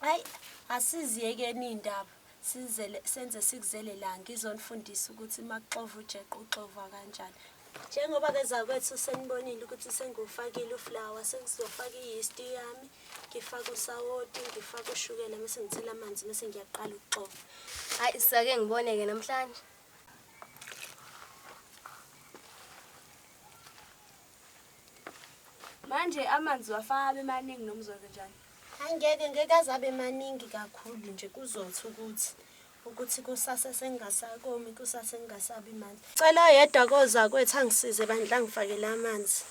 Hayi asiziyekeni indaba senze sikuzele la ngizonifundisa ukuthi makuxova ujeqe uxova kanjani. Njengoba ke zakwethu senibonile ukuthi sengufakile uflour, sengizofaka i-yeast yami, ngifaka usawoti, ngifaka ushukela bese ngithela amanzi bese ngiyaqala ukuxova. Hayi sake ngiboneke namhlanje. Manje amanzi wafaka abe maningi noma uzokwenza njani? Ngeke azabe maningi kakhulu nje kuzothi ukuthi kusasa sengasakomi kusasa sengasabi manzi. Cela yedwa koza kwethu angisize bandla ngifakele amanzi.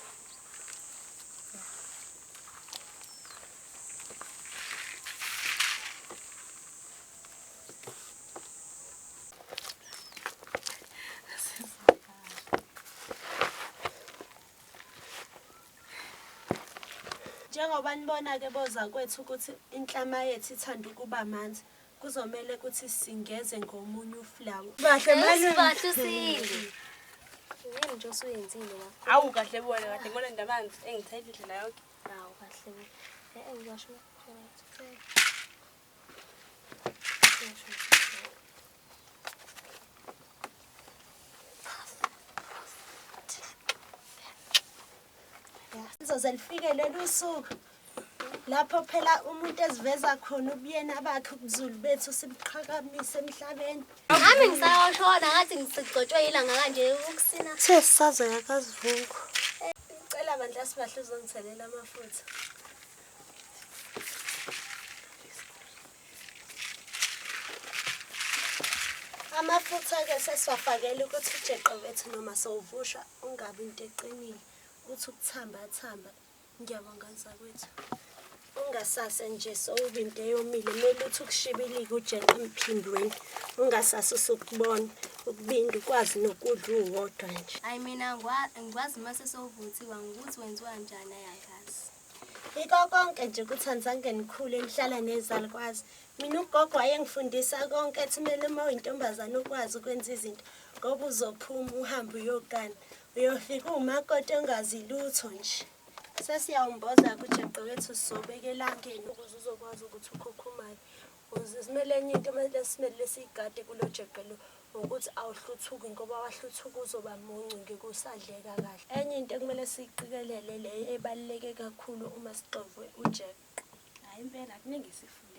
Njengoba nibona ke boza kwethu ukuthi inhlama yethu ithanda ukuba amanzi, kuzomela ukuthi singeze ngomunye uflour. Kahle usile. Yini nje osuyenzile la? Awu kahle bona kahle ngibona ndamanzi engithayile indlela yonke. Hawu kahle. Ngisho. Sizoze lifike leli usuku lapho phela umuntu eziveza khona ubuyena bakhe ubuzulu bethu sibuqhakamise emhlabeni. Ngami ngisayoshona ngathi ngisigcotshwe ilanga kanje ukusina. Sesisazoya kazivuko. Ngicela bandla sibahle uzongithelela amafutha. Amafutha ke sesiwafakela ukuthi ujeqe wethu noma sowuvusha ungabi into eqinile. Uthi ukuthamba ngiyabonga zakwethu. Ungasase nje sowuba into eyomile kumele uthi ukushibilika ujeqe emphindweni. Ungasase usukubona ukubinda ukwazi nokudla uwodwa nje. Hayi mina ngikwazi mase sowuvuthiwa ngokuthi wenziwa kanjani ayakazi. Iko konke nje ukuthi anzange nikhule nihlala nezalukwazi. Mina ugogo wayengifundisa konke ethi kumele uma uyintombazana ukwazi ukwenza izinto ngoba uzophuma uhambe uyogana. Uyofika umakoti ongazi lutho nje. Sesiyawumboza kujeqe wethu sizobeka elangeni ukuze uzokwazi ukuthi ukhukhumale. Uzimele enye into kumele simele sigade kulo jeqe lo ukuthi awuhluthuki ngoba wahluthuka uzoba muncu ngekusadleka kahle. Enye into kumele siyiqikelele le ebaluleke kakhulu uma sixove ujeqe. Hayi impela kuningi isifundo.